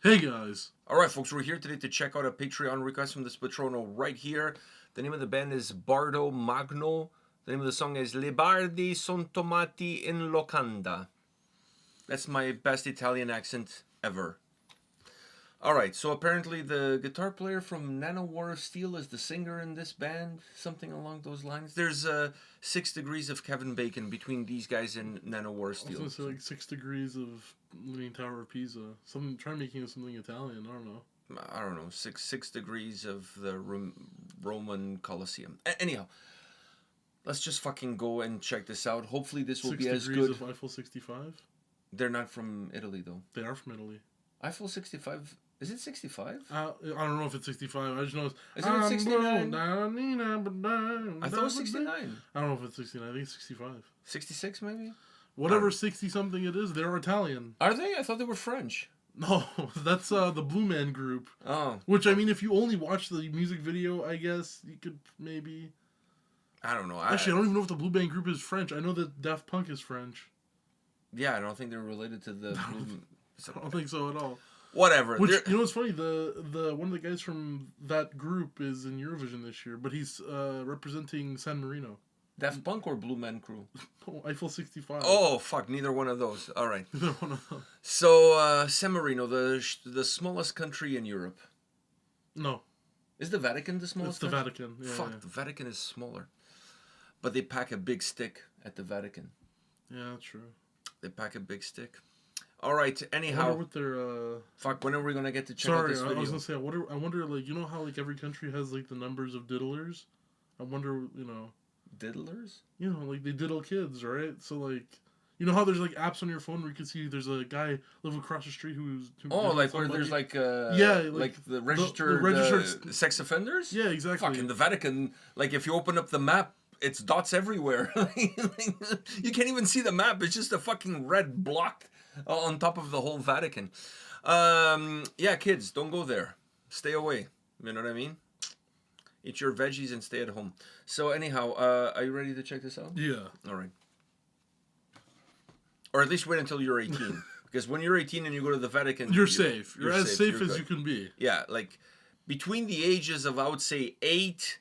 Hey guys! Alright folks, we're here today to check out a Patreon request from this Patrono right here. The name of the band is BardoMagno. The name of the song is Le Bardi son Tornati in Locanda. That's my best Italian accent ever. Alright, so apparently the guitar player from Nanowar of Steel is the singer in this band. Something along those lines. There's 6 degrees of Kevin Bacon between these guys and Nanowar of Steel. I was gonna say like 6 degrees of Leaning Tower of Pisa. Try making it something Italian, I don't know. 6 degrees of the Roman Colosseum. Anyhow, let's just fucking go and check this out. Hopefully this will be as good. 6 degrees of Eiffel 65? They're not from Italy though. They are from Italy. Eiffel 65... Is it 65? I don't know if it's 65. I just know it's... Is it 69? I thought it was 69. I don't know if it's 69. I think it's 65. 66 maybe? Whatever 60-something it is, they're Italian. Are they? I thought they were French. No, that's the Blue Man Group. Oh. Which, I mean, if you only watch the music video, I guess you could maybe... I don't know. Actually, I don't even know if the Blue Man Group is French. I know that Daft Punk is French. Yeah, I don't think they're related to the... I don't think so at all. Whatever. Which, you know what's funny? The one of the guys from that group is in Eurovision this year, but he's representing San Marino. Daft Punk or Blue Man Crew? Oh, Eiffel 65. Oh, fuck. Neither one of those. All right. Neither one of those. So, San Marino, the smallest country in Europe. No. Is the Vatican the smallest country? It's the Vatican. Yeah, fuck, yeah. The Vatican is smaller. But they pack a big stick at the Vatican. Yeah, that's true. They pack a big stick. All right. Anyhow. I wonder what their... Fuck, when are we going to get to check out this video? I was going to say, I wonder, like, you know how, like, every country has, like, the numbers of diddlers? I wonder, you know... Diddlers? You know, like, they diddle kids, right? So, like... You know how there's, like, apps on your phone where you can see there's a guy live across the street who like, where there's, like... yeah, like the registered sex offenders? Yeah, exactly. Fuck, in the Vatican, like, if you open up the map, it's dots everywhere. You can't even see the map. It's just a fucking red block on top of the whole Vatican. Yeah, kids, don't go there. Stay away. You know what I mean? Eat your veggies and stay at home. So anyhow, are you ready to check this out? Yeah. All right. Or at least wait until you're 18. Because when you're 18 and you go to the Vatican... You're safe. You're as safe as good. you can be. Yeah, like between the ages of, I would say, 8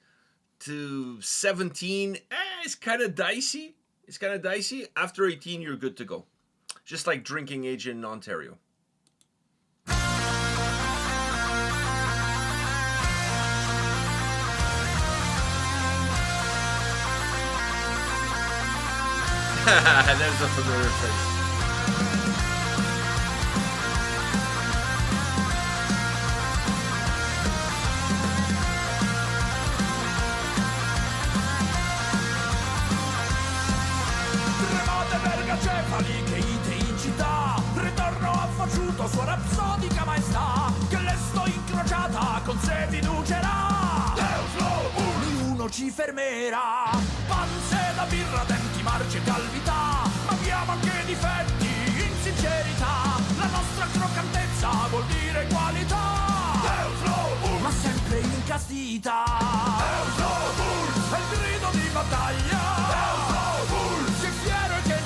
to 17, it's kind of dicey. It's kind of dicey. After 18, you're good to go. Just like drinking age in Ontario. There's a familiar face. Che ite in città, ritorno affacciuto, sua rapsodica maestà, che le sto incrociata con sé fiducerà. Uno ci fermerà, panze da birra, denti, marce e calvità, ma abbiamo anche difetti, insincerità, la nostra croccantezza vuol dire qualità, ma sempre in castità. È il grido di battaglia, che fiero e che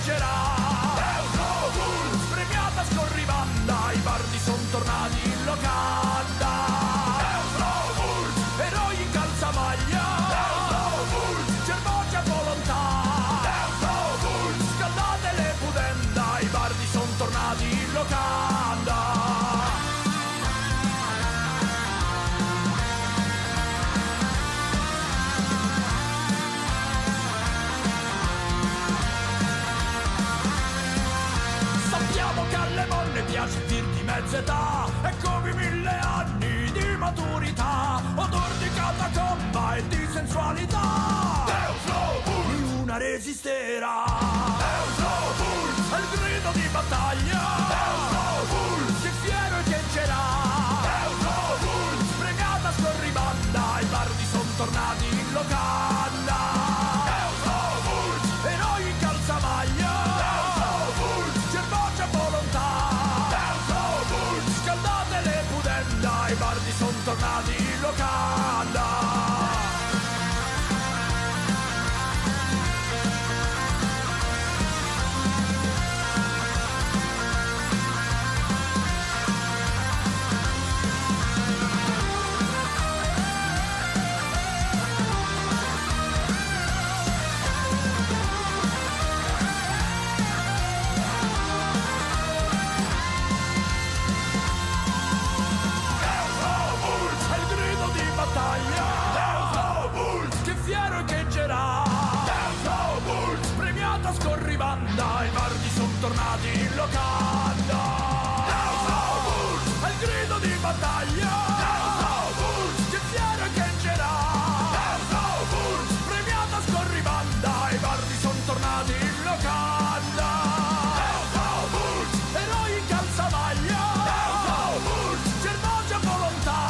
spremiata scorribanda, i bardi son tornati in Locanda. Eroi in calzamaglia, germogia volontà, scaldate le pudenda, i bardi son tornati in Locanda. Piace il tir di mezza età e come 1000 anni di maturità, odor di catacomba e di sensualità. Una resisterà, è il grido di battaglia, che fiero e che c'era, sprecata scorribanda, i bardi son tornati in Locanda. Eroi in calzamaglia, germogia volontà, scaldate le pudenda, i bardi son tornati in Locanda. banda, i Bardi sono tornati in locanda. È il grido di battaglia, che fiero e che c'era. Premiata scorribanda, i Bardi sono tornati in locanda. Eroi in calzamaglia, germogia volontà.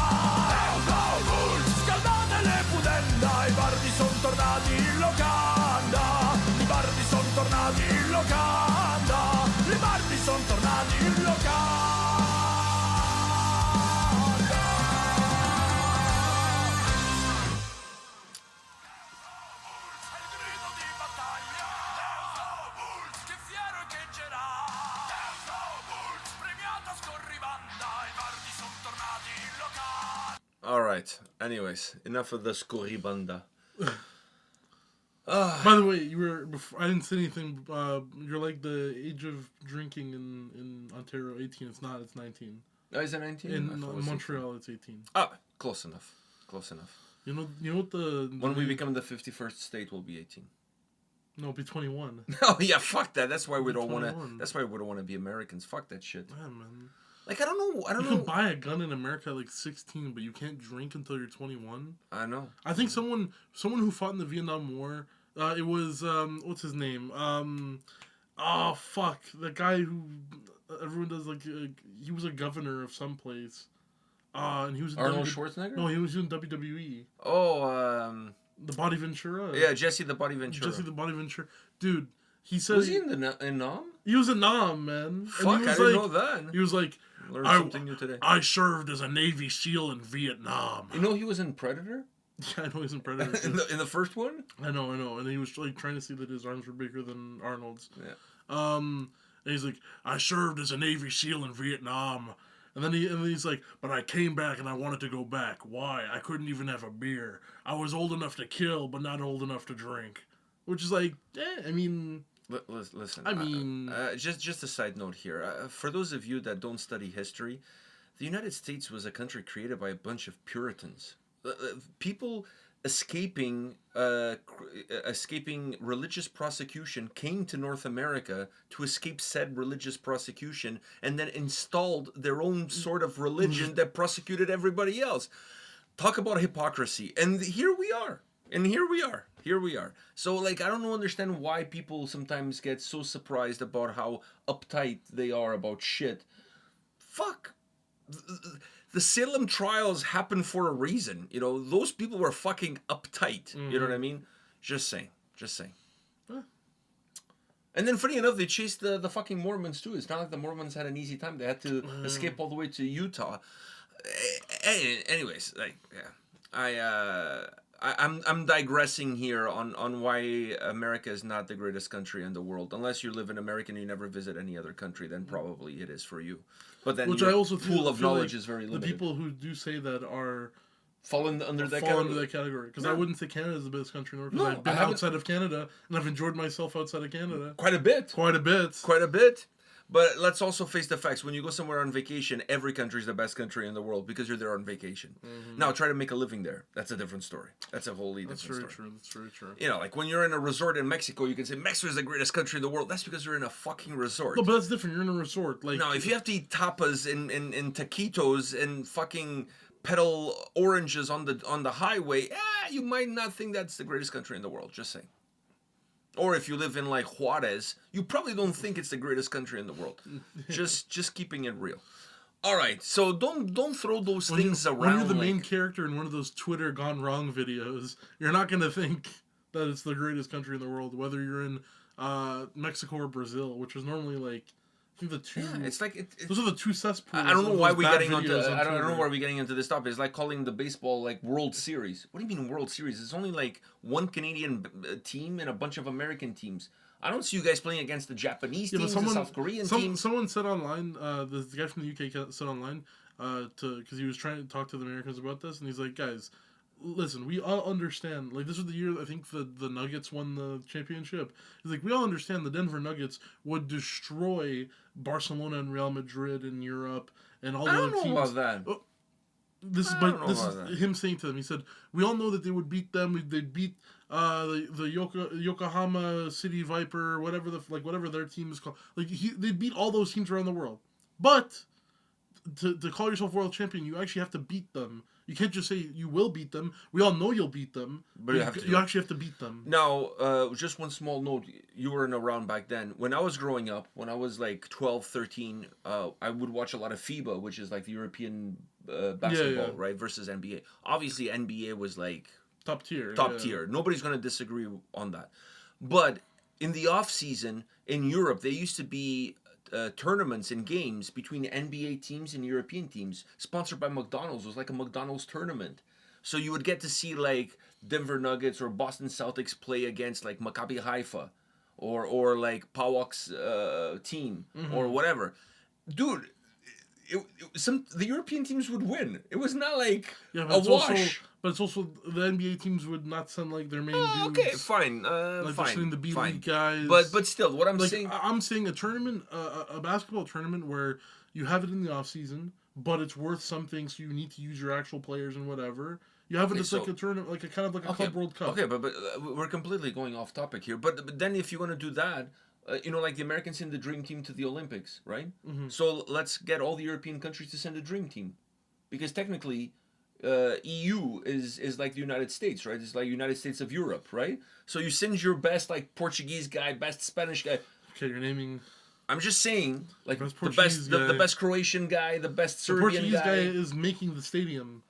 Scaldate le pudenda, i Bardi sono tornati in locanda. I Bardi sono tornati in locanda. I Bardi sono tornati in locanda. All right. Anyways, enough of the scorribanda. By the way, you were. I didn't say anything. You're like the age of drinking in Ontario, 18. It's not. It's 19. Oh, is it 19? In Montreal, it's 18. Ah, close enough. Close enough. You know what the When we become the 51st state, we'll be 18. No, it'll be 21. Oh yeah, fuck that. That's why we don't want to. 21. That's why we don't want to be Americans. Fuck that shit. Yeah, man. Like I don't know. You can buy a gun in America at like 16, but you can't drink until you're 21. I know. I think someone who fought in the Vietnam War. It was what's his name? Oh fuck, the guy who everyone does like. He was a governor of some place. And he was in Arnold Schwarzenegger. No, he was in WWE. Oh, The Body Ventura. yeah, Jesse the Body Ventura. Jesse the Body Ventura. Dude, he said Was he in Nam? He was a Nam, man. Fuck, he was I didn't know that. He was like, Learned something new today. I served as a Navy SEAL in Vietnam. You know he was in Predator? Yeah, I know he's in Predator. in the first one? I know. And he was like trying to see that his arms were bigger than Arnold's. Yeah. And he's like, I served as a Navy SEAL in Vietnam. And then he's like, but I came back and I wanted to go back. Why? I couldn't even have a beer. I was old enough to kill, but not old enough to drink. Which is like, I mean... Listen, I mean... just a side note here. For those of you that don't study history, the United States was a country created by a bunch of Puritans. People escaping religious prosecution came to North America to escape said religious prosecution and then installed their own sort of religion that prosecuted everybody else. Talk about hypocrisy. And here we are. Here we are. So, like, I don't understand why people sometimes get so surprised about how uptight they are about shit. Fuck. The Salem trials happened for a reason. You know, those people were fucking uptight. Mm-hmm. You know what I mean? Just saying. Huh. And then, funny enough, they chased the fucking Mormons, too. It's not like the Mormons had an easy time. They had to escape all the way to Utah. Anyways, like, yeah. I'm digressing here on why America is not the greatest country in the world. Unless you live in America and you never visit any other country, then probably it is for you. But then I also pool of knowledge like is very limited. The people who do say that are fall under that category. Because I wouldn't say Canada is the best country in the world. Because I've been outside of Canada and I've enjoyed myself outside of Canada. Quite a bit. But let's also face the facts. When you go somewhere on vacation, every country is the best country in the world because you're there on vacation. Mm-hmm. Now, try to make a living there. That's a different story. That's a wholly different story. That's very true. You know, like when you're in a resort in Mexico, you can say Mexico is the greatest country in the world. That's because you're in a fucking resort. No, but that's different. You're in a resort. Like, no, if you have to eat tapas in taquitos and fucking peddle oranges on the highway, you might not think that's the greatest country in the world. Just saying. Or if you live in like Juarez, you probably don't think it's the greatest country in the world. just keeping it real. All right, so don't throw those things around. When you're the main character in one of those Twitter gone wrong videos, you're not gonna think that it's the greatest country in the world, whether you're in Mexico or Brazil, which is normally like I think the two. Yeah, it's like those are the two cesspools. I don't know why we're getting into. I don't know why we're getting into this topic. It's like calling the baseball like World Series. What do you mean World Series? It's only like one Canadian team and a bunch of American teams. I don't see you guys playing against the Japanese teams, the South Korean teams. Someone said online, the guy from the UK said online, because he was trying to talk to the Americans about this, and he's like, guys, listen, we all understand, like, this was the year, I think, the Nuggets won the championship. He's like, we all understand the Denver Nuggets would destroy Barcelona and Real Madrid in Europe and all the other teams. I don't know about that. This is him saying to them. He said, "We all know that they would beat them. They'd beat the Yokohama City Viper, whatever whatever their team is called. Like they beat all those teams around the world. But to call yourself world champion, you actually have to beat them. You can't just say you will beat them. We all know you'll beat them, but you actually have to beat them. Now, just one small note. You weren't around back then. When I was growing up, when I was like 12, 13, I would watch a lot of FIBA, which is like the European basketball, right, versus NBA. Obviously, NBA was like top tier. Nobody's going to disagree on that. But in the off season in Europe, there used to be tournaments and games between NBA teams and European teams sponsored by McDonald's. It was like a McDonald's tournament. So you would get to see like Denver Nuggets or Boston Celtics play against like Maccabi Haifa or like Pawok's team or whatever. Dude, the European teams would win. It was not like a wash. But it's also the NBA teams would not send like their main dudes. Okay, fine, like fine. The B League guys. But still, what I'm saying, I'm saying a tournament, a basketball tournament where you have it in the off season, but it's worth something, so you need to use your actual players and whatever. You have it just like a tournament, like a kind of like a Club World Cup. Okay, but we're completely going off topic here. But then if you want to do that, like the Americans send the dream team to the Olympics, right? Mm-hmm. So let's get all the European countries to send a dream team, because technically, EU is like the United States, right? It's like United States of Europe, right? So you send your best like Portuguese guy, best Spanish guy. Okay, you're naming. I'm just saying, like the best Croatian guy, the best Serbian guy. The Portuguese guy is making the stadium.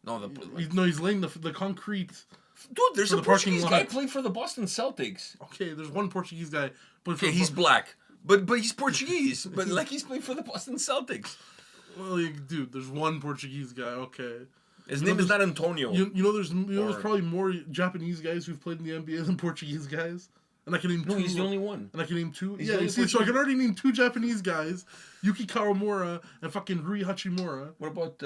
No, he's laying the concrete. Dude, there's a Portuguese guy playing for the Boston Celtics. Okay, there's one Portuguese guy. Okay, he's black, but he's Portuguese. But like he's playing for the Boston Celtics. Well, dude, there's one Portuguese guy. Okay. His name is not Antonio. There's probably more Japanese guys who've played in the NBA than Portuguese guys. And I can name two. No, he's the only one. And I can name two. So I can already name two Japanese guys, Yuki Kawamura and fucking Rui Hachimura. What about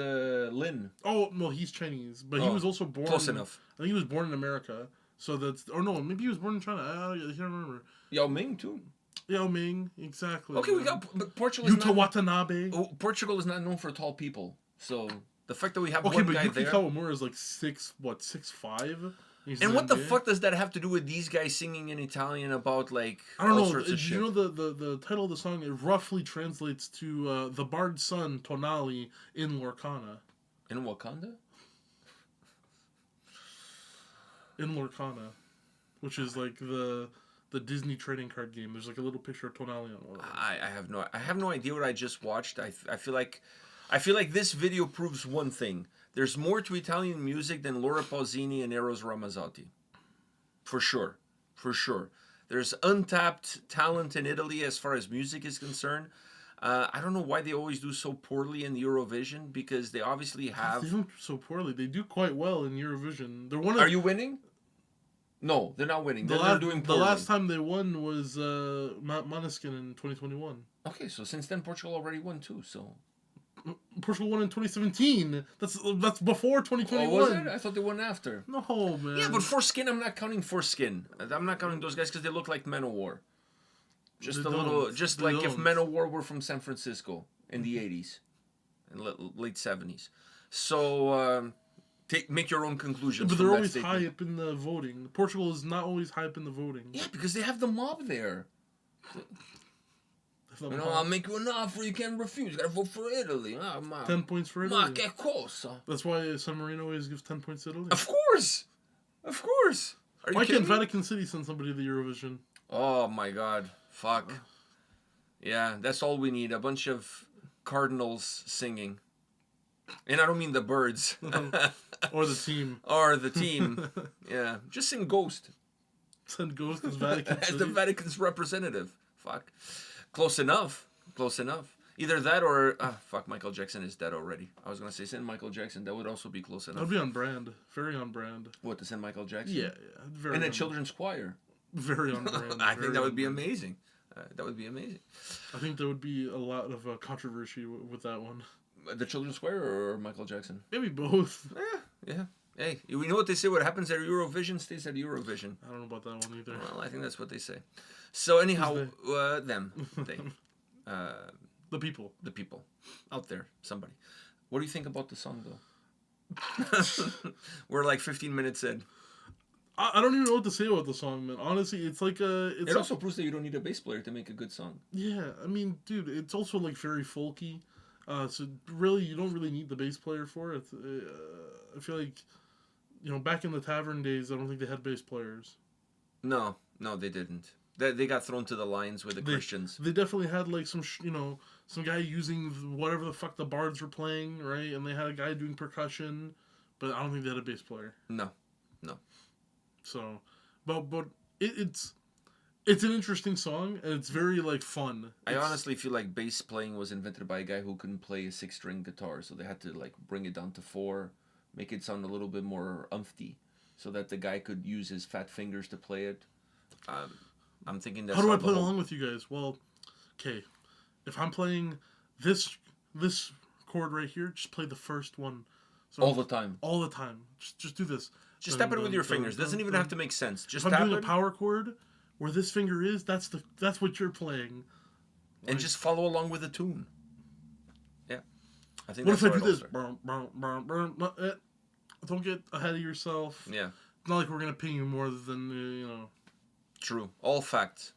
Lin? Oh, no, he's Chinese. But he was also born... Close enough. I think he was born in America. So that's... Or no, maybe he was born in China. I can't remember. Yao Ming, too. Yao Ming, exactly. Okay, we got... But Portugal Yuta Watanabe. Portugal is not known for tall people. So the fact that we have one guy there... Okay, but Yuki Kawamura is like 6'5"? And what the fuck does that have to do with these guys singing in Italian about like I don't all know. sorts of shit? You know the title of the song, it roughly translates to the Bard's son Tornati in Lorcana. In Wakanda? In Lorcana, which is like the Disney trading card game. There's like a little picture of Tonali on one. I have no idea what I just watched. I feel like this video proves one thing. There's more to Italian music than Laura Pausini and Eros Ramazzotti. For sure. There's untapped talent in Italy as far as music is concerned. I don't know why they always do so poorly in the Eurovision, because they obviously have... They don't do so poorly. They do quite well in Eurovision. Are you winning? No, they're not winning. They're doing poorly. The last time they won was Måneskin in 2021. Okay, so since then Portugal already won too, so... Portugal won in 2017. That's before 2021. Oh, was it? I thought they won after. No, man. Yeah, but Foreskin, I'm not counting Foreskin. I'm not counting those guys because they look like Manowar. Just if Manowar were from San Francisco in the 80s and late 70s. So make your own conclusions. But they're always high up in the voting. Portugal is not always high up in the voting. Yeah, because they have the mob there. I'll make you an offer you can't refuse. You gotta vote for Italy. 10 points for Italy. Ma che cosa? That's why San Marino always gives 10 points to Italy. Of course. Why can't Vatican City send somebody to the Eurovision? Oh my God. Fuck. Yeah, that's all we need. A bunch of cardinals singing. And I don't mean the birds. Or the team. Yeah. Just sing Ghost. Send Ghost as Vatican City. As the Vatican's representative. Fuck. Close enough. Either that or... Michael Jackson is dead already. I was going to say send Michael Jackson. That would also be close enough. That would be on brand. Very on brand. What, to send Michael Jackson? Yeah. Very in a children's choir. Very on brand. I think that would be amazing. I think there would be a lot of controversy with that one. The children's choir or Michael Jackson? Maybe both. Yeah. Hey, you know what they say? What happens at Eurovision stays at Eurovision. I don't know about that one either. Well, I think that's what they say. So anyhow, they. The people out there, somebody. What do you think about the song, though? We're like 15 minutes in. I don't even know what to say about the song, man. Honestly, it's like it's It also proves that you don't need a bass player to make a good song. yeah. I mean, dude, it's also like very folky. So really, you don't really need the bass player for it. I feel like, back in the tavern days, I don't think they had bass players. No, they didn't. They got thrown to the lions with the Christians. They definitely had like some some guy using whatever the fuck the bards were playing, right? And they had a guy doing percussion, but I don't think they had a bass player. No. So, but it's an interesting song and it's very like fun. I honestly feel like bass playing was invented by a guy who couldn't play a 6-string guitar, so they had to like bring it down to 4, make it sound a little bit more umpty, so that the guy could use his fat fingers to play it. I'm thinking that's how do I play along with you guys? Well, okay, if I'm playing this chord right here, just play the first one. So all the time. All the time. Just do this. Just tap it with your fingers. Doesn't even have to make sense. Just if I'm tap doing it. a power chord, where this finger is, that's what you're playing. And just follow along with the tune. Yeah. I think what that's if I do this? Don't get ahead of yourself. Yeah. It's not like we're gonna pay you more than True. All facts.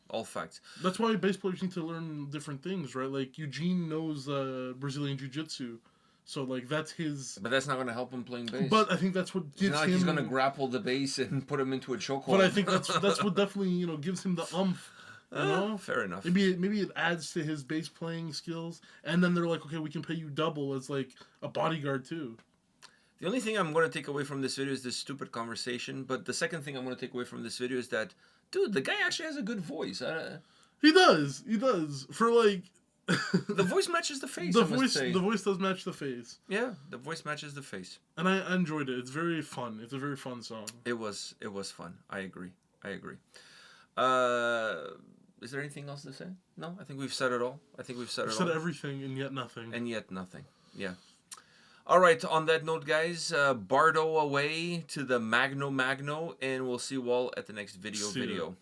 That's why bass players need to learn different things, right? Like Eugene knows Brazilian Jiu-Jitsu. So, like, that's his... But that's not going to help him playing bass. But I think that's what gives it's not like him... he's going to grapple the bass and put him into a chokehold. But I think that's what definitely, gives him the umph, Fair enough. Maybe it adds to his bass playing skills. And then they're like, okay, we can pay you double as, like, a bodyguard, too. The only thing I'm going to take away from this video is this stupid conversation. But the second thing I'm going to take away from this video is that, dude, the guy actually has a good voice. He does. For, like... the voice matches the face. The voice does match the face. Yeah, the voice matches the face. And I enjoyed it. It's very fun. It's a very fun song. It was fun. I agree. Is there anything else to say? No, I think we've said it all. We've said everything and yet nothing. Yeah. All right. On that note, guys, Bardo away to the Magno, and we'll see you all at the next video.